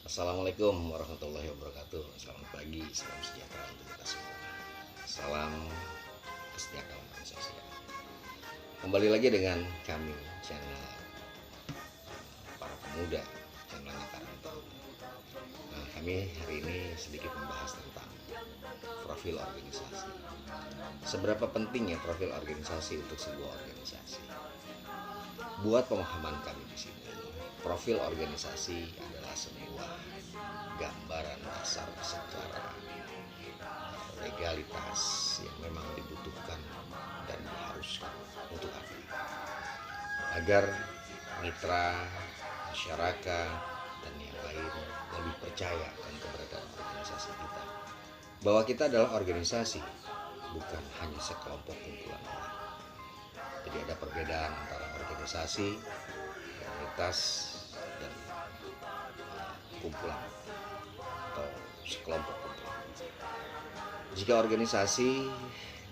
Assalamualaikum warahmatullahi wabarakatuh. Selamat pagi, salam sejahtera untuk kita semua. Salam kesetiaan manusia. Kembali lagi dengan kami, channel para pemuda, channelnya Karang Taruna. Nah, kami hari ini sedikit membahas tentang profil organisasi. Seberapa penting ya profil organisasi untuk sebuah organisasi? Buat pemahaman kami di sini, profil organisasi adalah sebuah gambaran dasar secara legalitas yang memang dibutuhkan dan diharuskan untuk apa? Agar mitra, masyarakat, dan yang lain lebih percaya dan keberadaan organisasi kita. Bahwa kita adalah organisasi, bukan hanya sekelompok kumpulan orang. Jadi ada perbedaan antara organisasi, komunitas, dan kumpulan atau sekelompok kumpulan. Jika organisasi,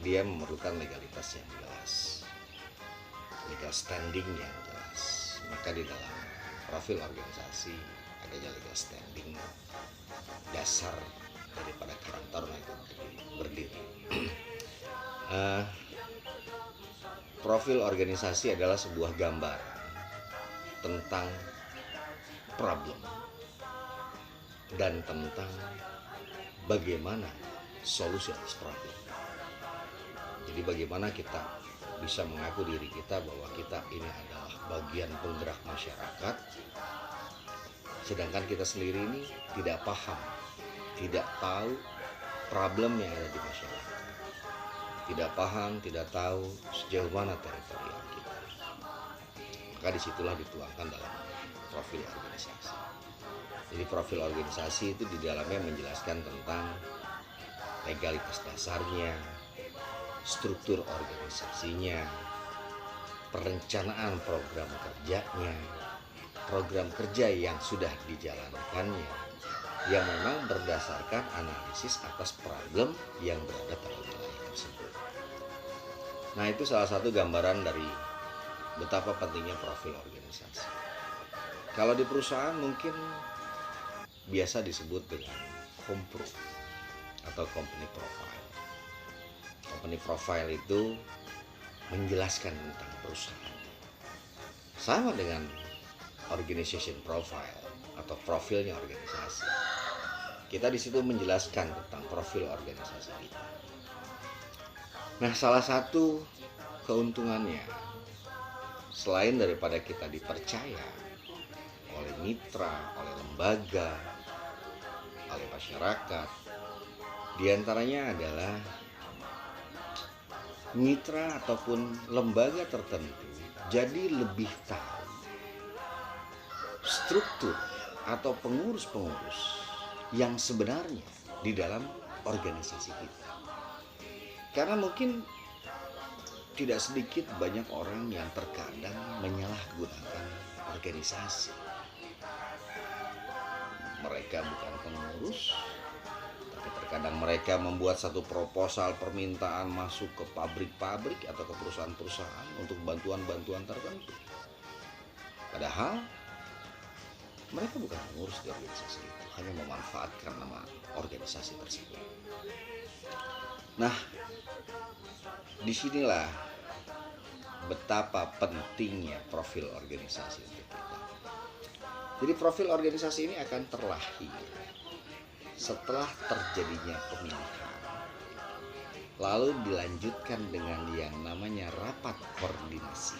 dia memerlukan legalitas yang jelas, legal standing yang jelas. Maka di dalam profil organisasi adanya legal standing, dasar daripada Karang Taruna itu berdiri. Profil organisasi adalah sebuah gambaran tentang problem dan tentang bagaimana solusi atas problem. Jadi bagaimana kita bisa mengaku diri kita bahwa kita ini adalah bagian penggerak masyarakat, sedangkan kita sendiri ini tidak paham, tidak tahu problem yang ada di masyarakat, tidak paham, tidak tahu sejauh mana teritorial kita. Maka disitulah dituangkan dalam profil organisasi. Jadi profil organisasi itu di dalamnya menjelaskan tentang legalitas dasarnya, struktur organisasinya, perencanaan program kerjanya, program kerja yang sudah dijalankannya, yang memang berdasarkan analisis atas problem yang berada pada wilayah tersebut. Nah, itu salah satu gambaran dari betapa pentingnya profil organisasi. Kalau di perusahaan mungkin biasa disebut dengan compro atau company profile. Company profile itu menjelaskan tentang perusahaan. Sama dengan organization profile atau profilnya organisasi. Kita di situ menjelaskan tentang profil organisasi kita. Nah, salah satu keuntungannya selain daripada kita dipercaya oleh mitra, oleh lembaga, oleh masyarakat, diantaranya adalah mitra ataupun lembaga tertentu jadi lebih tahu struktur atau pengurus-pengurus yang sebenarnya di dalam organisasi kita. Karena mungkin tidak sedikit banyak orang yang terkadang menyalahgunakan organisasi. Mereka bukan pengurus, tapi terkadang mereka membuat satu proposal permintaan masuk ke pabrik-pabrik atau ke perusahaan-perusahaan untuk bantuan-bantuan tertentu. Padahal mereka bukan pengurus di organisasi itu, hanya memanfaatkan nama organisasi tersebut. Nah, disinilah betapa pentingnya profil organisasi untuk kita. Jadi profil organisasi ini akan terlahir setelah terjadinya pemilihan, lalu dilanjutkan dengan yang namanya rapat koordinasi,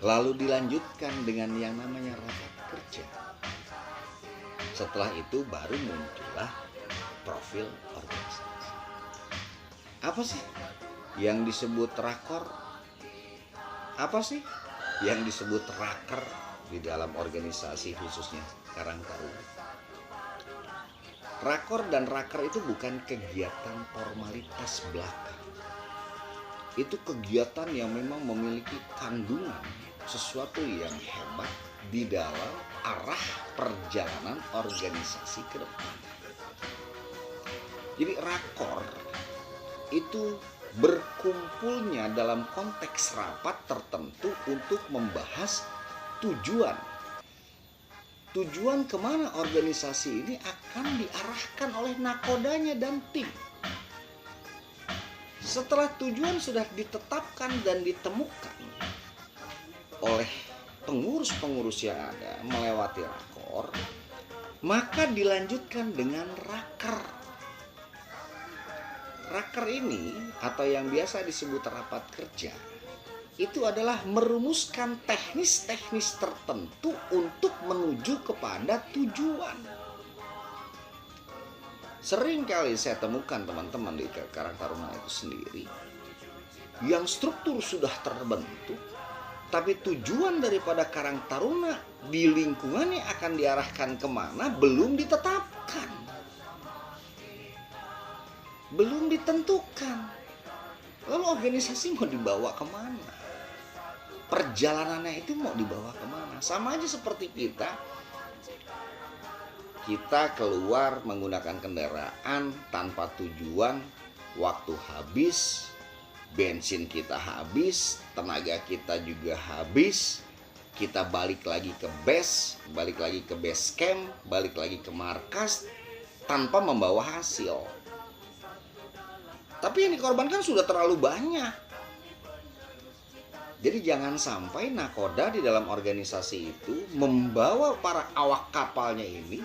lalu dilanjutkan dengan yang namanya rapat kerja. Setelah itu baru muncullah profil organisasi. Apa sih yang disebut rakor? Apa sih yang disebut raker di dalam organisasi khususnya Karang Taruna? Rakor dan raker itu bukan kegiatan formalitas belaka. Itu kegiatan yang memang memiliki kandungan sesuatu yang hebat di dalam arah perjalanan organisasi ke depan. Jadi rakor itu berkumpulnya dalam konteks rapat tertentu untuk membahas tujuan tujuan kemana organisasi ini akan diarahkan oleh nakodanya dan tim. Setelah tujuan sudah ditetapkan dan ditemukan oleh pengurus-pengurus yang ada melewati rakor, maka dilanjutkan dengan raker. Raker ini atau yang biasa disebut rapat kerja itu adalah merumuskan teknis-teknis tertentu untuk menuju kepada tujuan. Sering kali saya temukan teman-teman di Karang Taruna itu sendiri yang struktur sudah terbentuk, tapi tujuan daripada Karang Taruna di lingkungannya akan diarahkan kemana belum ditetapkan, belum ditentukan. Lalu organisasi mau dibawa kemana? Perjalanannya itu mau dibawa kemana? Sama aja seperti kita keluar menggunakan kendaraan tanpa tujuan, waktu habis, bensin kita habis, tenaga kita juga habis, kita balik lagi ke base camp, balik lagi ke markas tanpa membawa hasil. Tapi yang dikorbankan sudah terlalu banyak. Jadi jangan sampai nakoda di dalam organisasi itu membawa para awak kapalnya ini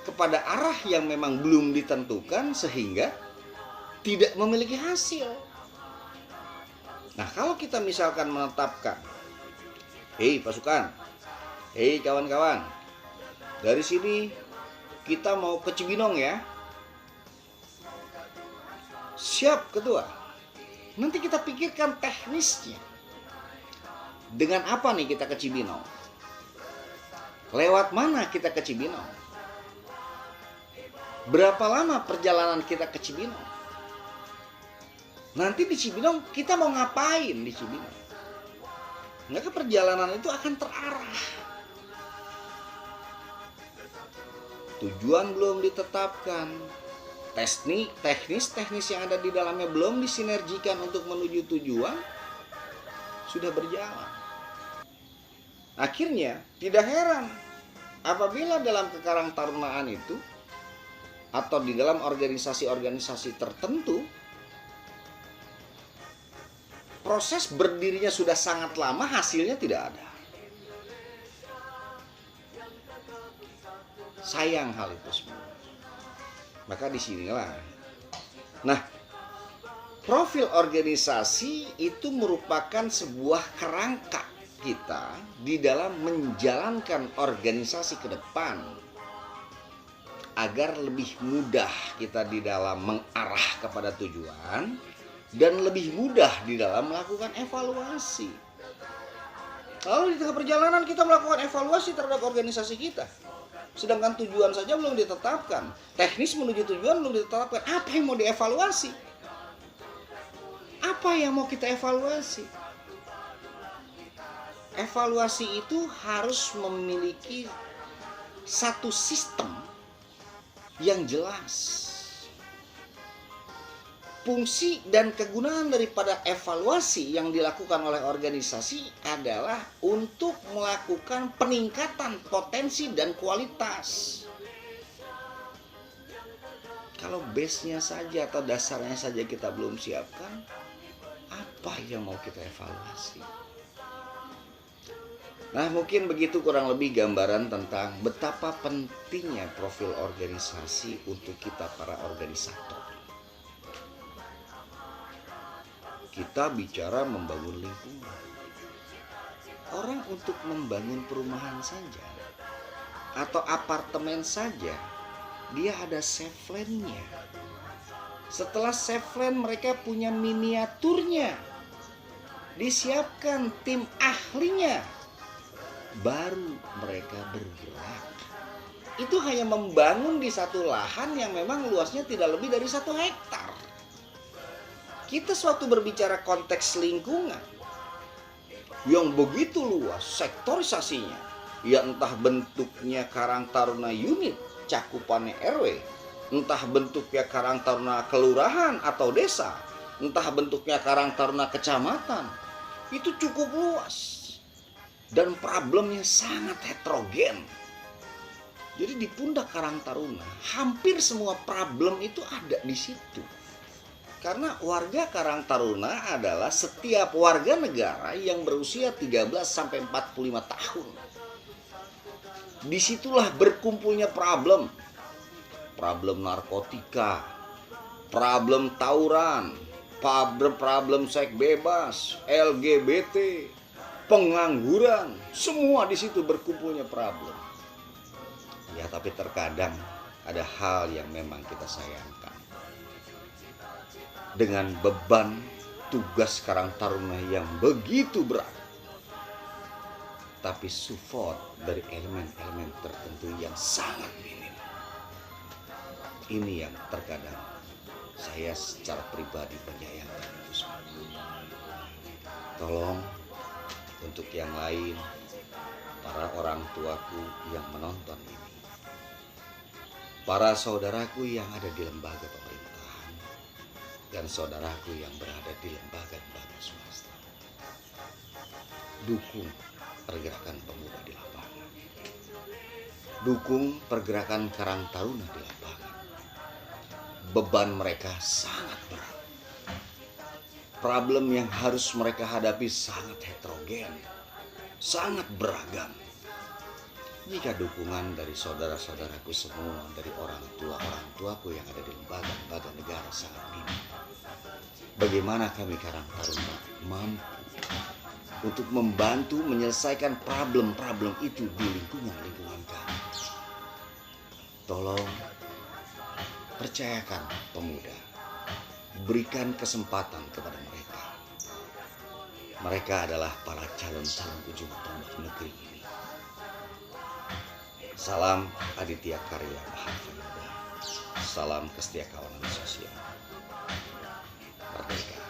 kepada arah yang memang belum ditentukan sehingga tidak memiliki hasil. Nah, kalau kita misalkan menetapkan, hei pasukan, hei kawan-kawan, dari sini kita mau ke Cibinong ya. Siap ketua. Nanti kita pikirkan teknisnya. Dengan apa nih kita ke Cibinong? Lewat mana kita ke Cibinong? Berapa lama perjalanan kita ke Cibinong? Nanti di Cibinong kita mau ngapain di Cibinong? Maka perjalanan itu akan terarah. Tujuan belum ditetapkan. Teknis yang ada di dalamnya belum disinergikan untuk menuju tujuan, sudah berjalan. Akhirnya tidak heran apabila dalam kekarang tarunaan itu atau di dalam organisasi-organisasi tertentu proses berdirinya sudah sangat lama, hasilnya tidak ada. Sayang hal itu semua. Maka disinilah. Nah, profil organisasi itu merupakan sebuah kerangka kita di dalam menjalankan organisasi ke depan agar lebih mudah kita di dalam mengarah kepada tujuan dan lebih mudah di dalam melakukan evaluasi. Lalu di tengah perjalanan kita melakukan evaluasi terhadap organisasi kita. Sedangkan tujuan saja belum ditetapkan. Teknis menuju tujuan belum ditetapkan. Apa yang mau dievaluasi? Apa yang mau kita evaluasi? Evaluasi itu harus memiliki satu sistem yang jelas. Fungsi dan kegunaan daripada evaluasi yang dilakukan oleh organisasi adalah untuk melakukan peningkatan potensi dan kualitas. Kalau base-nya saja atau dasarnya saja kita belum siapkan, apa yang mau kita evaluasi? Nah, mungkin begitu kurang lebih gambaran tentang betapa pentingnya profil organisasi untuk kita para organisator. Kita bicara membangun lingkungan. Orang untuk membangun perumahan saja atau apartemen saja, dia ada safe land-nya. Setelah safe land mereka punya miniaturnya. Disiapkan tim ahlinya. Baru mereka bergerak. Itu hanya membangun di satu lahan yang memang luasnya tidak lebih dari 1 hektar. Kita suatu berbicara konteks lingkungan yang begitu luas sektorisasinya, ya entah bentuknya Karang Taruna unit cakupannya RW, entah bentuknya Karang Taruna kelurahan atau desa, entah bentuknya Karang Taruna kecamatan, itu cukup luas dan problemnya sangat heterogen. Jadi di pundak Karang Taruna hampir semua problem itu ada di situ. Karena warga Karang Taruna adalah setiap warga negara yang berusia 13 sampai 45 tahun. Disitulah berkumpulnya problem. Problem narkotika, problem tawuran, problem seks bebas, LGBT, pengangguran, semua di situ berkumpulnya problem. Ya, tapi terkadang ada hal yang memang kita sayangkan. Dengan beban tugas Karang Taruna yang begitu berat, tapi support dari elemen-elemen tertentu yang sangat minim. Ini yang terkadang saya secara pribadi menyayangkan itu semua. Tolong untuk yang lain, para orang tuaku yang menonton ini, para saudaraku yang ada di lembaga pemerintahan, dan saudaraku yang berada di lembaga-lembaga swasta, dukung pergerakan pemuda di lapangan. Dukung pergerakan Karang Taruna di lapangan. Beban mereka sangat berat. Problem yang harus mereka hadapi sangat heterogen, sangat beragam. Jika dukungan dari saudara-saudaraku semua, dari orang tuaku yang ada di lembaga-lembaga negara sangat minim, bagaimana kami Karang Taruna mampu untuk membantu menyelesaikan problem-problem itu di lingkungan kami? Tolong percayakan pemuda, berikan kesempatan kepada mereka. Mereka adalah para calon-calon ujung tombak negeri ini. Salam Aditya Karya Mahafayuda. Salam Kesetiakawanan Sosial. Merdeka.